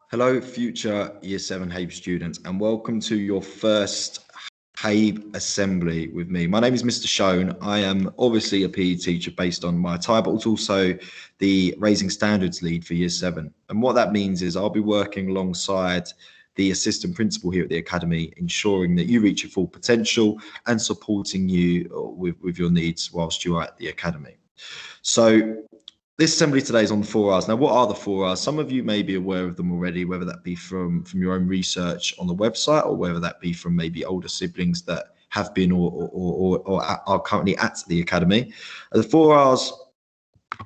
Hello, future Year 7 HABE students, and welcome to your first HABE assembly with me. My name is Mr. Shone. I am obviously a PE teacher based on my title, but also the Raising Standards lead for Year 7. And what that means is I'll be working alongside the assistant principal here at the Academy, ensuring that you reach your full potential and supporting you with your needs whilst you are at the Academy. So this assembly today is on 4R's. Now, what are the 4R's? Some of you may be aware of them already, whether that be from your own research on the website or whether that be from maybe older siblings that have been or are currently at the Academy. The 4R's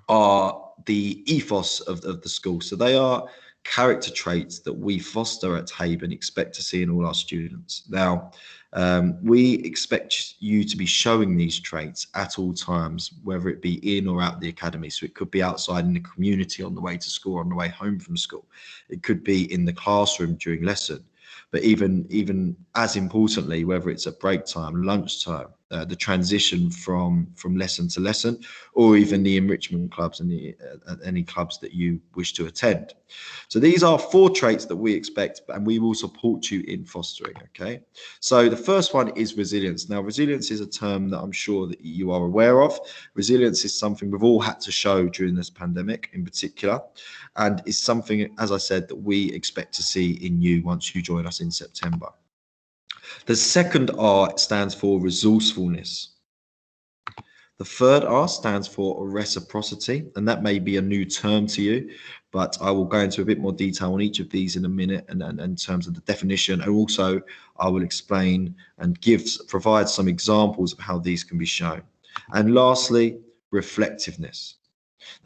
are the ethos of the school. So they are character traits that we foster at HABE and expect to see in all our students. Now, we expect you to be showing these traits at all times, whether it be in or out the Academy. So it could be outside in the community on the way to school, on the way home from school. It could be in the classroom during lesson. But even as importantly, whether it's at break time, lunchtime, the transition from lesson to lesson, or even the enrichment clubs and any clubs that you wish to attend. So these are 4 traits that we expect, and we will support you in fostering. Okay. So the first one is resilience. Now, resilience is a term that I'm sure that you are aware of. Resilience is something we've all had to show during this pandemic in particular, and is something, as I said, that we expect to see in you once you join us in September. The second R stands for resourcefulness. The third R stands for reciprocity, and that may be a new term to you, but I will go into a bit more detail on each of these in a minute and in terms of the definition, and also I will explain and provide some examples of how these can be shown. And lastly, reflectiveness.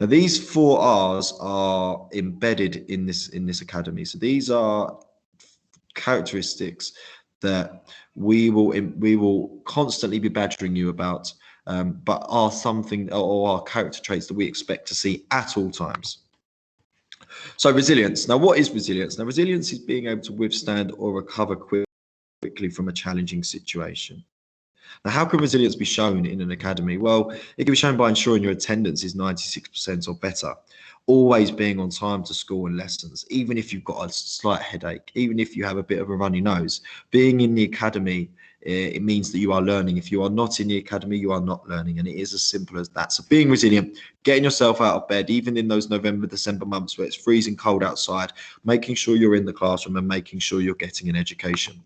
Now, these 4 R's are embedded in this academy. So these are characteristics that we will constantly be badgering you about, but are something or are character traits that we expect to see at all times. So resilience. Now, what is resilience? Now, resilience is being able to withstand or recover quickly from a challenging situation. Now, how can resilience be shown in an academy? Well, it can be shown by ensuring your attendance is 96% or better, always being on time to school and lessons, even if you've got a slight headache, even if you have a bit of a runny nose. Being in the academy, it means that you are learning. If you are not in the academy, you are not learning, and it is as simple as that. So being resilient, getting yourself out of bed, even in those November, December months where it's freezing cold outside, making sure you're in the classroom and making sure you're getting an education.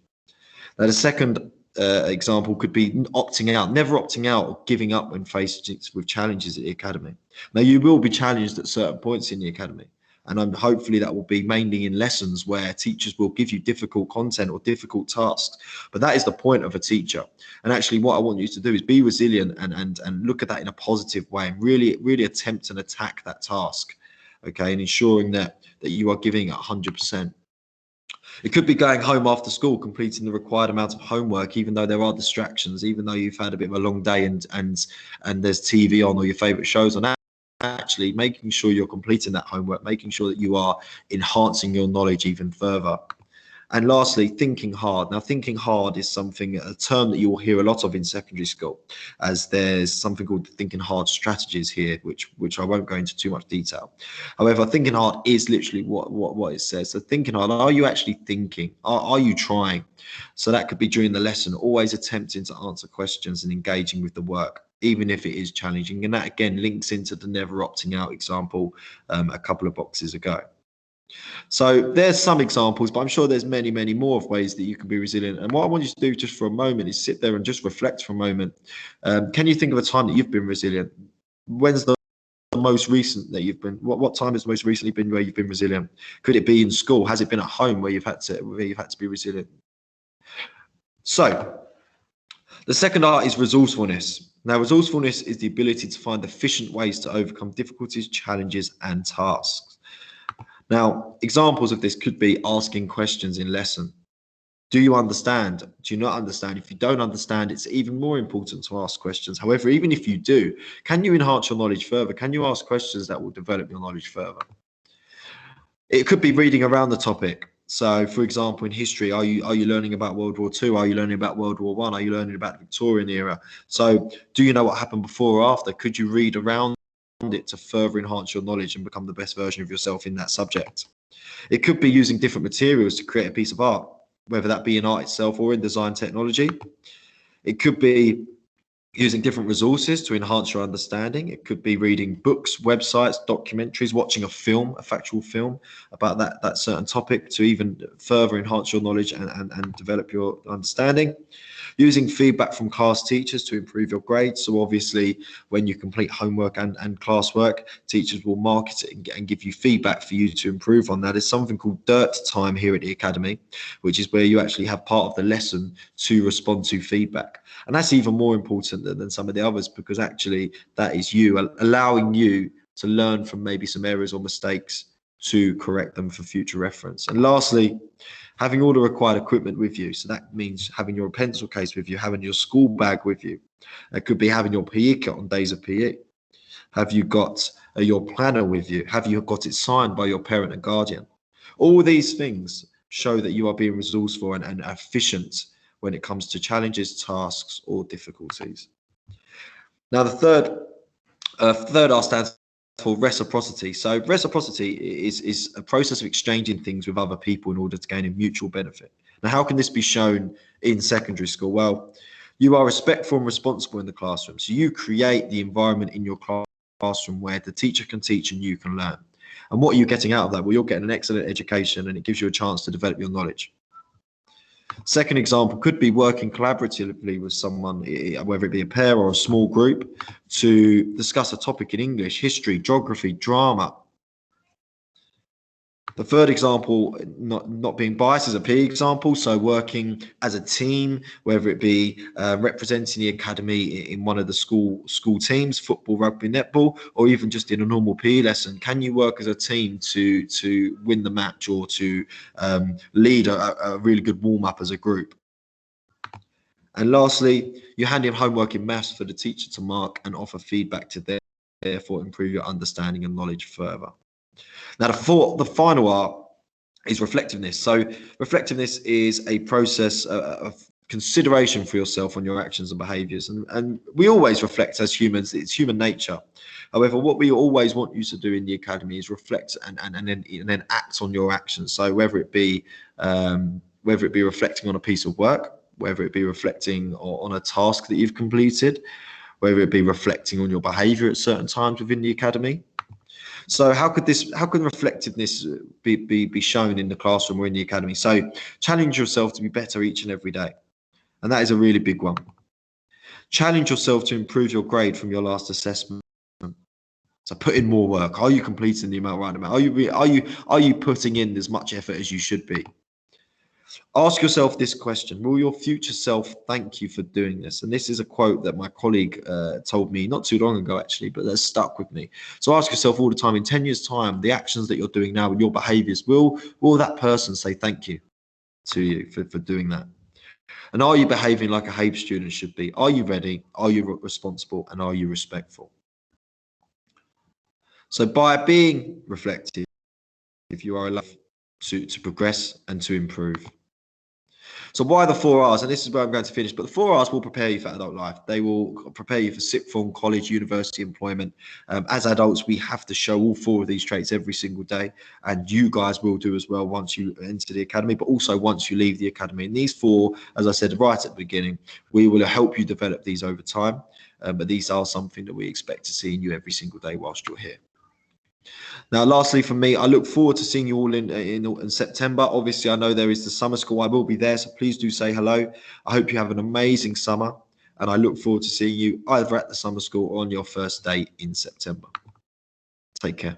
Now, the second example could be opting out, never opting out or giving up when faced with challenges at the academy. Now, you will be challenged at certain points in the academy, and hopefully that will be mainly in lessons where teachers will give you difficult content or difficult tasks. But that is the point of a teacher. And actually, what I want you to do is be resilient and look at that in a positive way and really attempt and attack that task. Okay, and ensuring that you are giving it 100%. It could be going home after school, completing the required amount of homework, even though there are distractions, even though you've had a bit of a long day and there's TV on or your favorite shows on. Actually making sure you're completing that homework, making sure that you are enhancing your knowledge even further. And lastly, thinking hard. Now, thinking hard is a term that you will hear a lot of in secondary school, as there's something called thinking hard strategies here, which I won't go into too much detail. However, thinking hard is literally what it says. So thinking hard, are you actually thinking? Are you trying? So that could be during the lesson, always attempting to answer questions and engaging with the work, even if it is challenging. And that again links into the never opting out example a couple of boxes ago. So there's some examples, but I'm sure there's many more of ways that you can be resilient. And what I want you to do just for a moment is sit there and just reflect for a moment. Can you think of a time that you've been resilient? When's the most recent that you've been? What time has most recently been where you've been resilient? Could it be in school? Has it been at home where you've had to be resilient? So the second R is resourcefulness. Now, resourcefulness is the ability to find efficient ways to overcome difficulties, challenges, and tasks. Now, examples of this could be asking questions in lesson. Do you understand? Do you not understand? If you don't understand, it's even more important to ask questions. However, even if you do, can you enhance your knowledge further? Can you ask questions that will develop your knowledge further? It could be reading around the topic. So, for example, in history, are you learning about World War II? Are you learning about World War I? Are you learning about the Victorian era? So, do you know what happened before or after? Could you read around it to further enhance your knowledge and become the best version of yourself in that subject? It could be using different materials to create a piece of art, whether that be in art itself or in design technology. It could be using different resources to enhance your understanding. It could be reading books, websites, documentaries, watching a film, a factual film about that certain topic to even further enhance your knowledge and develop your understanding. Using feedback from class teachers to improve your grades. So obviously, when you complete homework and classwork, teachers will mark it and give you feedback for you to improve on that. There's something called dirt time here at the academy, which is where you actually have part of the lesson to respond to feedback. And that's even more important than some of the others, because actually that is you allowing you to learn from maybe some errors or mistakes to correct them for future reference. And lastly, having all the required equipment with you. So that means having your pencil case with you, having your school bag with you. It could be having your PE kit on days of PE. Have you got your planner with you? Have you got it signed by your parent and guardian? All these things show that you are being resourceful and efficient when it comes to challenges, tasks, or difficulties. Now, the third R stands for reciprocity. So reciprocity is a process of exchanging things with other people in order to gain a mutual benefit. Now, how can this be shown in secondary school? Well, you are respectful and responsible in the classroom. So you create the environment in your classroom where the teacher can teach and you can learn. And what are you getting out of that? Well, you're getting an excellent education and it gives you a chance to develop your knowledge. Second example could be working collaboratively with someone, whether it be a pair or a small group, to discuss a topic in English, history, geography, drama. The third example, not being biased, is a PE example. So working as a team, whether it be representing the academy in one of the school teams, football, rugby, netball, or even just in a normal PE lesson. Can you work as a team to win the match or to lead a really good warm up as a group? And lastly, you hand in homework in maths for the teacher to mark and offer feedback to therefore improve your understanding and knowledge further. Now, the final R is reflectiveness. So reflectiveness is a process of consideration for yourself on your actions and behaviors. And we always reflect as humans. It's human nature. However, what we always want you to do in the academy is reflect and then act on your actions. So whether it be reflecting on a piece of work, whether it be reflecting on a task that you've completed, whether it be reflecting on your behavior at certain times within the academy. So how can reflectiveness be shown in the classroom or in the academy? So challenge yourself to be better each and every day. And that is a really big one. Challenge yourself to improve your grade from your last assessment. So put in more work. Are you completing the right amount? Are you putting in as much effort as you should be? Ask yourself this question: will your future self thank you for doing this? And this is a quote that my colleague told me not too long ago, actually, but that's stuck with me. So ask yourself all the time, in 10 years' time, the actions that you're doing now and your behaviors, will that person say thank you to you for doing that? And are you behaving like a HABE student should be? Are you ready? Are you responsible? And are you respectful? So by being reflective, if you are allowed to progress and to improve. So why the 4R's? And this is where I'm going to finish. But the 4R's will prepare you for adult life. They will prepare you for sixth form, college, university, employment. As adults, we have to show all four of these traits every single day. And you guys will do as well once you enter the academy, but also once you leave the academy. And these four, as I said right at the beginning, we will help you develop these over time. But these are something that we expect to see in you every single day whilst you're here. Now, lastly, for me, I look forward to seeing you all in September. Obviously, I know there is the summer school. I will be there, so please do say hello. I hope you have an amazing summer, and I look forward to seeing you either at the summer school or on your first day in September. Take care.